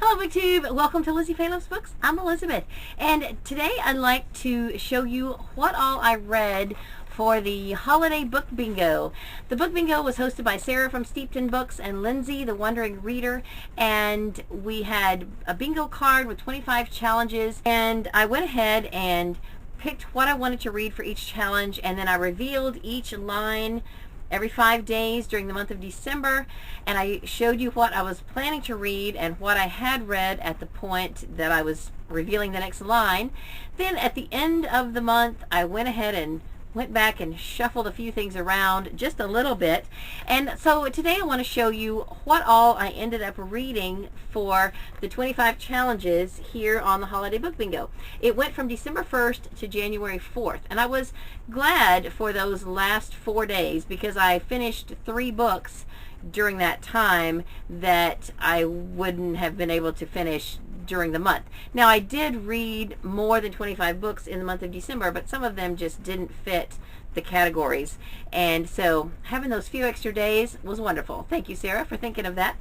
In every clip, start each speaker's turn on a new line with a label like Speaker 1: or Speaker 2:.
Speaker 1: Hello BookTube, welcome to Lizzie Faye Loves Books. I'm Elizabeth, and today I'd like to show you what all I read for the holiday book bingo. The book bingo was hosted by Sarah from Steeped in Books and Lindsi, the Wandering Reader, and we had a bingo card with 25 challenges, and I went ahead and picked what I wanted to read for each challenge, and then I revealed each line every 5 days during the month of December, and I showed you what I was planning to read and what I had read at the point that I was revealing the next line. Then at the end of the month I went ahead and went back and shuffled a few things around just a little bit, and so today I want to show you what all I ended up reading for the 25 challenges here on the holiday book bingo. It went from December 1st to January 4th, and I was glad for those last 4 days because I finished 3 books during that time that I wouldn't have been able to finish during the month. Now, I did read more than 25 books in the month of December, but some of them just didn't fit the categories, and so having those few extra days was wonderful. Thank you, Sarah, for thinking of that.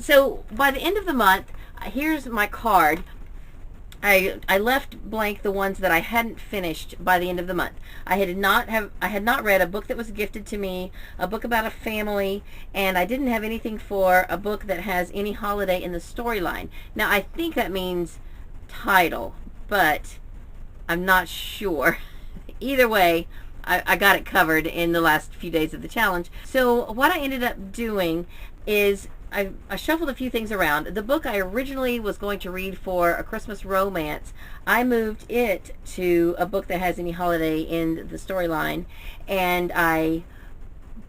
Speaker 1: So by the end of the month, here's my card. I left blank the ones that I hadn't finished by the end of the month. I had not read a book that was gifted to me, a book about a family, and I didn't have anything for a book that has any holiday in the storyline. Now, I think that means title, but I'm not sure. Either way, I got it covered in the last few days of the challenge. So what I ended up doing is I shuffled a few things around. The book I originally was going to read for A Christmas Romance, I moved it to a book that has any holiday in the storyline, and I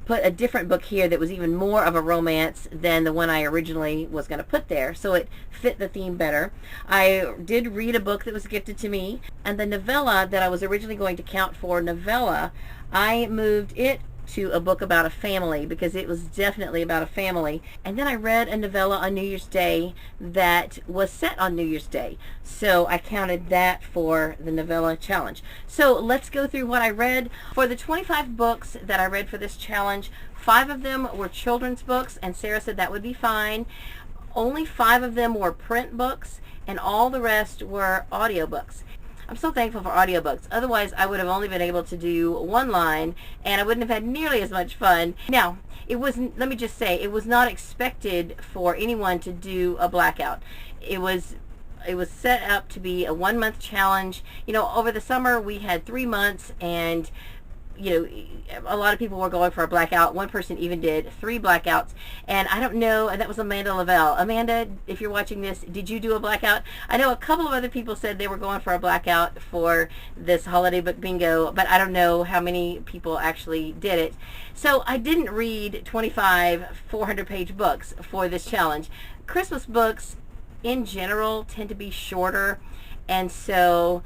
Speaker 1: put a different book here that was even more of a romance than the one I originally was going to put there, so it fit the theme better. I did read a book that was gifted to me, and the novella that I was originally going to count for novella, I moved it to a book about a family because it was definitely about a family. And then I read a novella on New Year's Day that was set on New Year's Day, so I counted that for the novella challenge. So let's go through what I read. For the 25 books that I read for this challenge, 5 of them were children's books, and Sarah said that would be fine. Only 5 of them were print books, and all the rest were audiobooks. I'm so thankful for audiobooks. Otherwise, I would have only been able to do one line, and I wouldn't have had nearly as much fun. Now, let me just say, it was not expected for anyone to do a blackout. It was set up to be a 1-month challenge. You know, over the summer, we had 3 months, and you know, a lot of people were going for a blackout. One person even did 3 blackouts, and I don't know, that was Amanda Lavelle. Amanda, if you're watching this, did you do a blackout? I know a couple of other people said they were going for a blackout for this holiday book bingo, but I don't know how many people actually did it. So I didn't read 25 400-page books for this challenge. Christmas books in general tend to be shorter, and so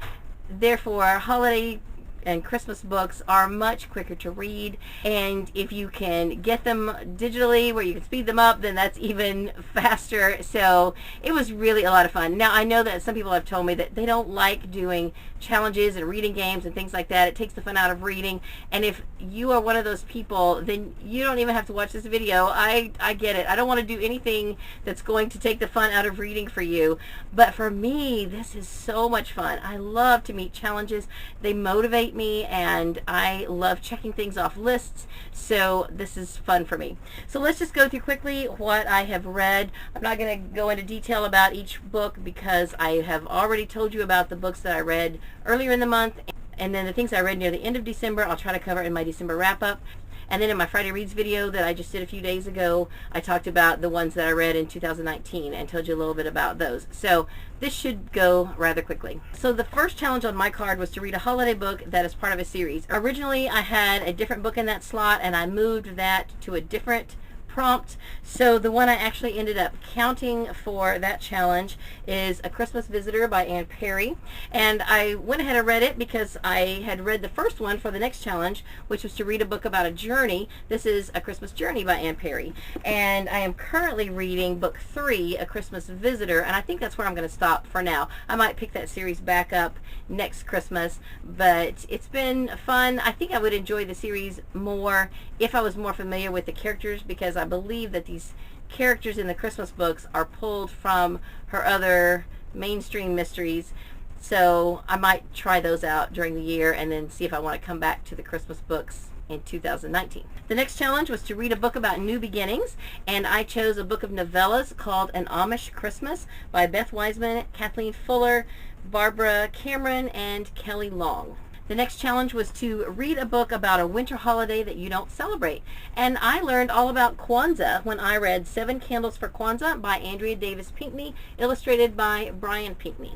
Speaker 1: therefore holiday and Christmas books are much quicker to read, and if you can get them digitally where you can speed them up, then that's even faster. So it was really a lot of fun. Now, I know that some people have told me that they don't like doing challenges and reading games and things like that. It takes the fun out of reading, and if you are one of those people, then you don't even have to watch this video. I get it. I don't want to do anything that's going to take the fun out of reading for you, but for me, this is so much fun. I love to meet challenges. They motivate me, and I love checking things off lists, so this is fun for me. So let's just go through quickly what I have read. I'm not going to go into detail about each book because I have already told you about the books that I read earlier in the month, and then the things I read near the end of December I'll try to cover in my December wrap-up. And then in my Friday Reads video that I just did a few days ago, I talked about the ones that I read in 2019 and told you a little bit about those. So this should go rather quickly. So the first challenge on my card was to read a holiday book that is part of a series. Originally, I had a different book in that slot, and I moved that to a different prompt. So the one I actually ended up counting for that challenge is A Christmas Visitor by Anne Perry, and I went ahead and read it because I had read the first one for the next challenge, which was to read a book about a journey. This is A Christmas Journey by Anne Perry, and I am currently reading book 3, A Christmas Visitor, and I think that's where I'm going to stop for now. I might pick that series back up next Christmas, but it's been fun. I think I would enjoy the series more if I was more familiar with the characters, because I believe that these characters in the Christmas books are pulled from her other mainstream mysteries. So I might try those out during the year and then see if I want to come back to the Christmas books in 2019. The next challenge was to read a book about new beginnings, and I chose a book of novellas called An Amish Christmas by Beth Wiseman, Kathleen Fuller, Barbara Cameron, and Kelly Long. The next challenge was to read a book about a winter holiday that you don't celebrate. And I learned all about Kwanzaa when I read 7 Candles for Kwanzaa by Andrea Davis Pinkney, illustrated by Brian Pinkney.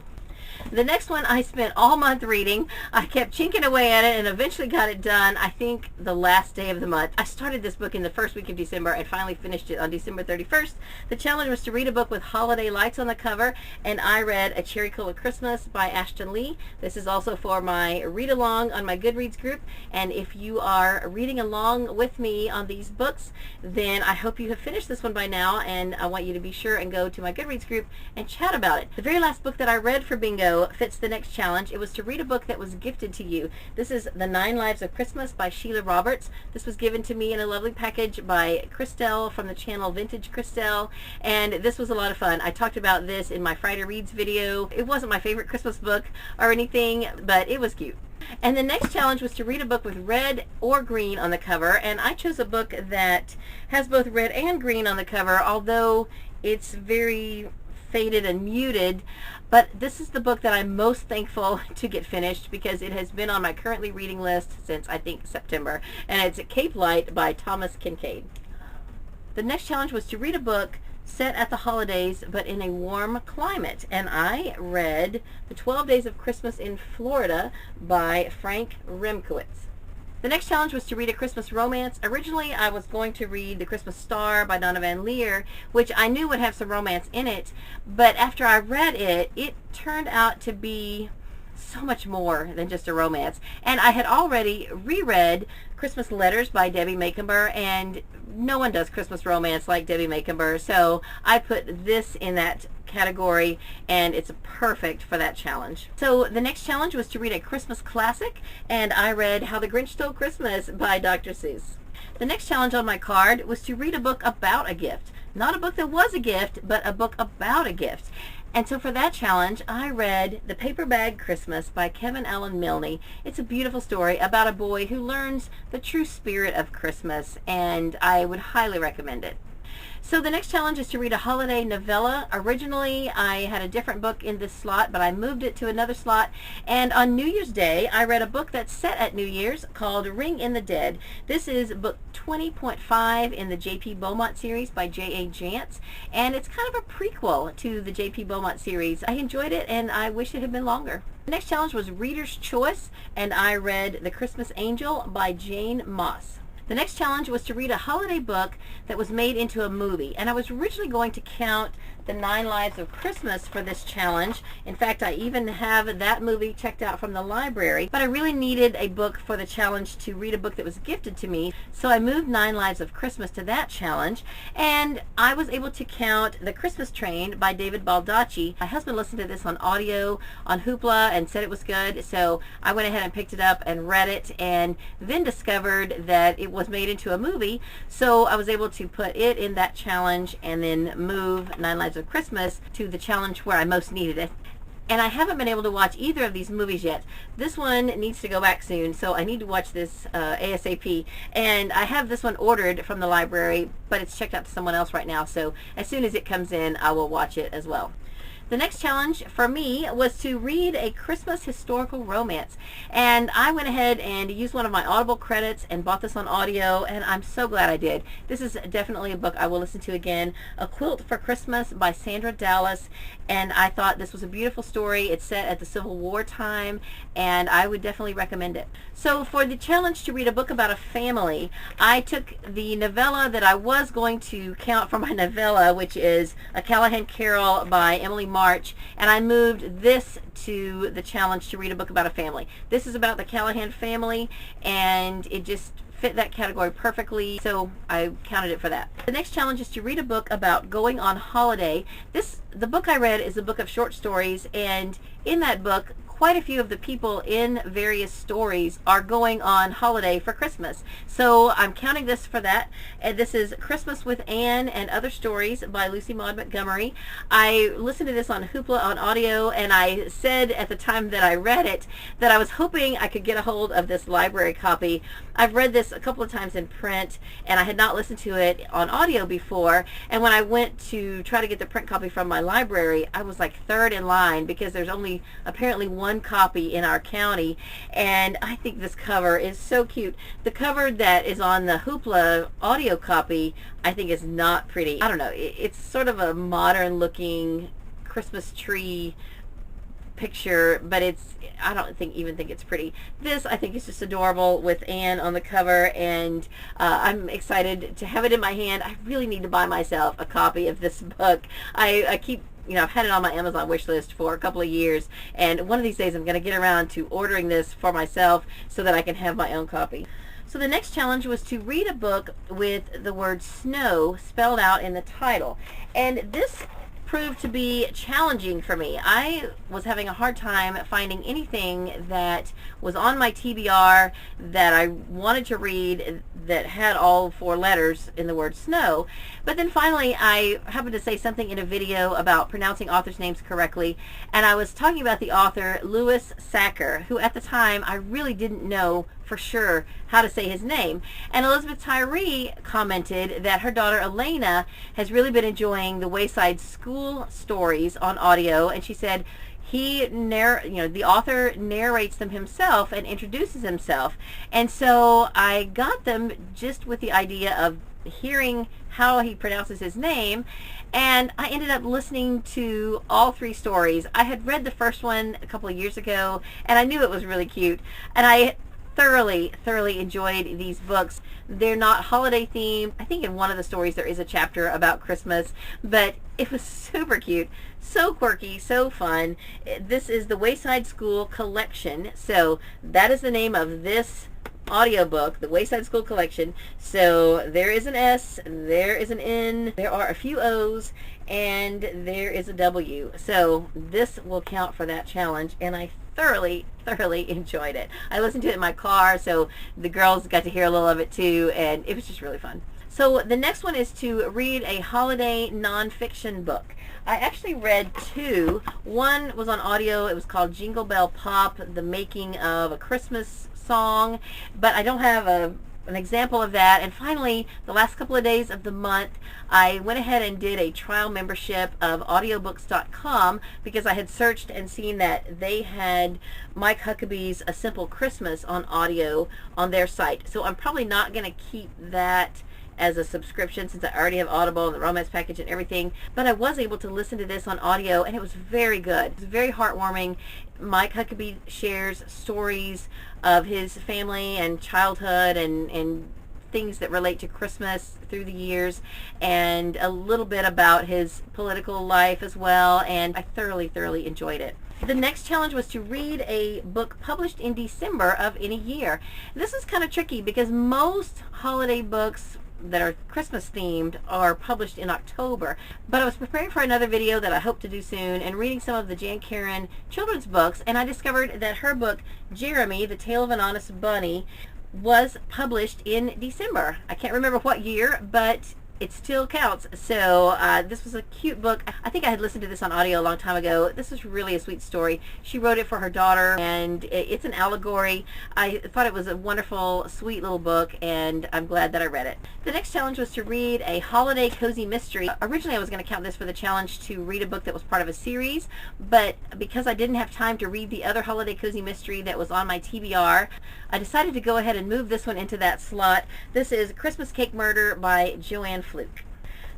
Speaker 1: The next one I spent all month reading. I kept chinking away at it and eventually got it done, I think, the last day of the month. I started this book in the first week of December and finally finished it on December 31st. The challenge was to read a book with holiday lights on the cover, and I read A Cherry Colored Christmas by Ashton Lee. This is also for my read-along on my Goodreads group, and if you are reading along with me on these books, then I hope you have finished this one by now, and I want you to be sure and go to my Goodreads group and chat about it. The very last book that I read for bingo fits the next challenge. It was to read a book that was gifted to you. This is The 9 Lives of Christmas by Sheila Roberts. This was given to me in a lovely package by Christelle from the channel Vintage Christelle, and this was a lot of fun. I talked about this in my Friday Reads video. It wasn't my favorite Christmas book or anything, but it was cute. And the next challenge was to read a book with red or green on the cover, and I chose a book that has both red and green on the cover, although it's very faded and muted. But this is the book that I'm most thankful to get finished because it has been on my currently reading list since I think September, and it's Cape Light by Thomas Kincade. The next challenge was to read a book set at the holidays but in a warm climate, and I read The 12 Days of Christmas in Florida by Frank Remkiewicz. The next challenge was to read a Christmas romance. Originally, I was going to read The Christmas Star by Donna Van Leer, which I knew would have some romance in it, but after I read it, it turned out to be so much more than just a romance. And I had already reread Christmas Letters by Debbie Macomber, and no one does Christmas romance like Debbie Macomber, so I put this in that category, and it's perfect for that challenge. So the next challenge was to read a Christmas classic, and I read How the Grinch Stole Christmas by Dr. Seuss. The next challenge on my card was to read a book about a gift. Not a book that was a gift, but a book about a gift. And so for that challenge, I read The Paper Bag Christmas by Kevin Allen Milne. It's a beautiful story about a boy who learns the true spirit of Christmas, and I would highly recommend it. So the next challenge is to read a holiday novella. Originally, I had a different book in this slot, but I moved it to another slot. And on New Year's Day, I read a book that's set at New Year's called Ring in the Dead. This is book 20.5 in the J.P. Beaumont series by J.A. Jance. And it's kind of a prequel to the J.P. Beaumont series. I enjoyed it, and I wish it had been longer. The next challenge was Reader's Choice, and I read The Christmas Angel by Jane Maas. The next challenge was to read a holiday book that was made into a movie, and I was originally going to count The 9 Lives of Christmas for this challenge. In fact, I even have that movie checked out from the library, but I really needed a book for the challenge to read a book that was gifted to me, so I moved 9 Lives of Christmas to that challenge, and I was able to count The Christmas Train by David Baldacci. My husband listened to this on audio on Hoopla and said it was good, so I went ahead and picked it up and read it, and then discovered that it was made into a movie, so I was able to put it in that challenge and then move 9 Lives of Christmas to the challenge where I most needed it. And I haven't been able to watch either of these movies yet. This one needs to go back soon, so I need to watch this ASAP. And I have this one ordered from the library, but it's checked out to someone else right now, so as soon as it comes in, I will watch it as well. The next challenge for me was to read a Christmas historical romance, and I went ahead and used one of my Audible credits and bought this on audio, and I'm so glad I did. This is definitely a book I will listen to again. A Quilt for Christmas by Sandra Dallas, and I thought this was a beautiful story. It's set at the Civil War time, and I would definitely recommend it. So for the challenge to read a book about a family, I took the novella that I was going to count for my novella, which is A Callahan Carol by Emily March, and I moved this to the challenge to read a book about a family. This is about the Callahan family, and it just fit that category perfectly, so I counted it for that. The next challenge is to read a book about going on holiday. The book I read is a book of short stories, and in that book, quite a few of the people in various stories are going on holiday for Christmas. So I'm counting this for that. And this is Christmas with Anne and Other Stories by Lucy Maud Montgomery. I listened to this on Hoopla on audio, and I said at the time that I read it that I was hoping I could get a hold of this library copy. I've read this a couple of times in print, and I had not listened to it on audio before. And when I went to try to get the print copy from my library, I was like third in line because there's only apparently one copy in our county. And I think this cover is so cute. The cover that is on the Hoopla audio copy, I think, is not pretty. I don't know. It's sort of a modern looking Christmas tree picture, but I don't even think it's pretty. This, I think, is just adorable with Anne on the cover, and I'm excited to have it in my hand. I really need to buy myself a copy of this book. I keep, I've had it on my Amazon wish list for a couple of years, and one of these days I'm going to get around to ordering this for myself so that I can have my own copy. So the next challenge was to read a book with the word snow spelled out in the title, and this proved to be challenging for me. I was having a hard time finding anything that was on my TBR that I wanted to read that had all four letters in the word snow. But then finally I happened to say something in a video about pronouncing authors' names correctly, and I was talking about the author Louis Sachar, who at the time I really didn't know for sure how to say his name. And Elizabeth Tyree commented that her daughter Elena has really been enjoying the Wayside School stories on audio, and she said the author narrates them himself and introduces himself. And so I got them just with the idea of hearing how he pronounces his name, and I ended up listening to all three stories. I had read the first one a couple of years ago, and I knew it was really cute, and I thoroughly enjoyed these books. They're not holiday themed. I think in one of the stories there is a chapter about Christmas, but it was super cute, so quirky, so fun. This is the Wayside School Collection, so that is the name of this audiobook, the Wayside School Collection. So there is an S, there is an N, there are a few O's, and there is a W. So this will count for that challenge, and I thoroughly enjoyed it. I listened to it in my car, so the girls got to hear a little of it too, and it was just really fun. So the next one is to read a holiday nonfiction book. I actually read two. One was on audio. It was called Jingle Bell Pop, The Making of a Christmas Song, but I don't have an example of that. And finally, the last couple of days of the month, I went ahead and did a trial membership of audiobooks.com because I had searched and seen that they had Mike Huckabee's A Simple Christmas on audio on their site. So I'm probably not going to keep that as a subscription since I already have Audible and the romance package and everything, but I was able to listen to this on audio, and it was very good. It was very heartwarming. Mike Huckabee shares stories of his family and childhood and things that relate to Christmas through the years, and a little bit about his political life as well, and I thoroughly enjoyed it. The next challenge was to read a book published in December of any year. This is kind of tricky because most holiday books that are Christmas themed are published in October, but I was preparing for another video that I hope to do soon and reading some of the Jan Karen children's books, and I discovered that her book Jeremy, The Tale of an Honest Bunny, was published in December. I can't remember what year, but it still counts. So this was a cute book. I think I had listened to this on audio a long time ago. This is really a sweet story. She wrote it for her daughter, and it's an allegory. I thought it was a wonderful, sweet little book, and I'm glad that I read it. The next challenge was to read a holiday cozy mystery. Originally I was going to count this for the challenge to read a book that was part of a series, but because I didn't have time to read the other holiday cozy mystery that was on my TBR, I decided to go ahead and move this one into that slot. This is Christmas Cake Murder by Joanne Fluke.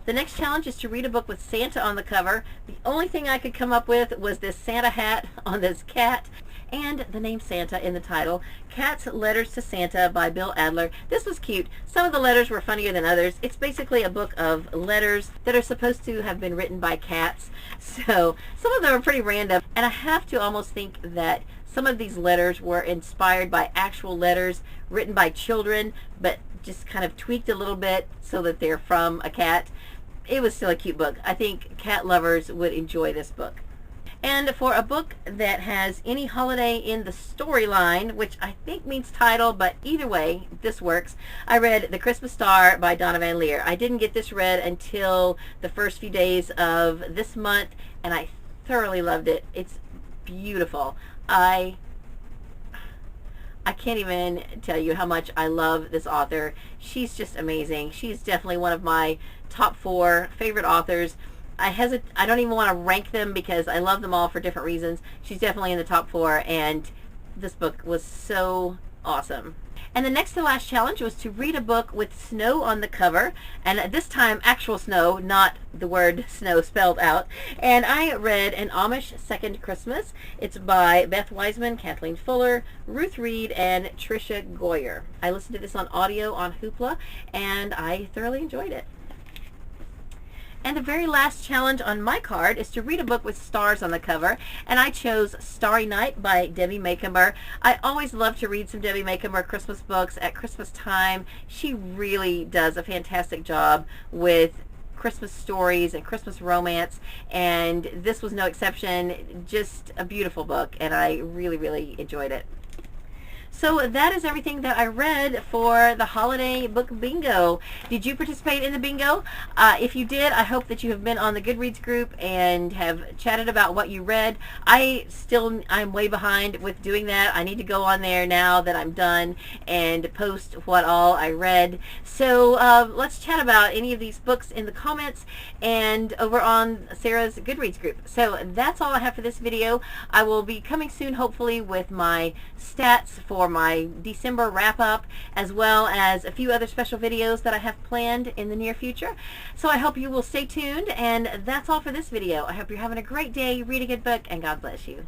Speaker 1: The next challenge is to read a book with Santa on the cover. The only thing I could come up with was this Santa hat on this cat and the name Santa in the title. Cat's Letters to Santa by Bill Adler. This was cute. Some of the letters were funnier than others. It's basically a book of letters that are supposed to have been written by cats. So some of them are pretty random, and I have to almost think that some of these letters were inspired by actual letters written by children, but just kind of tweaked a little bit so that they're from a cat. It was still a cute book. I think cat lovers would enjoy this book. And for a book that has any holiday in the storyline, which I think means title, but either way, this works, I read The Christmas Star by Donna Van Leer. I didn't get this read until the first few days of this month, and I thoroughly loved it. It's beautiful. I can't even tell you how much I love this author. She's just amazing. She's definitely one of my top 4 favorite authors. I don't even want to rank them because I love them all for different reasons. She's definitely in the top 4, and this book was so awesome. And the next to last challenge was to read a book with snow on the cover, and this time actual snow, not the word snow spelled out. And I read An Amish Second Christmas. It's by Beth Wiseman, Kathleen Fuller, Ruth Reed, and Tricia Goyer. I listened to this on audio on Hoopla, and I thoroughly enjoyed it. And the very last challenge on my card is to read a book with stars on the cover, and I chose Starry Night by Debbie Macomber. I always love to read some Debbie Macomber Christmas books at Christmas time. She really does a fantastic job with Christmas stories and Christmas romance, and this was no exception. Just a beautiful book, and I really, really enjoyed it. So that is everything that I read for the holiday book bingo. Did you participate in the bingo? If you did, I hope that you have been on the Goodreads group and have chatted about what you read. I'm way behind with doing that. I need to go on there now that I'm done and post what all I read. So let's chat about any of these books in the comments and over on Sarah's Goodreads group. So that's all I have for this video. I will be coming soon, hopefully, with my stats for my December wrap-up, as well as a few other special videos that I have planned in the near future. So I hope you will stay tuned, and that's all for this video. I hope you're having a great day, read a good book, and God bless you.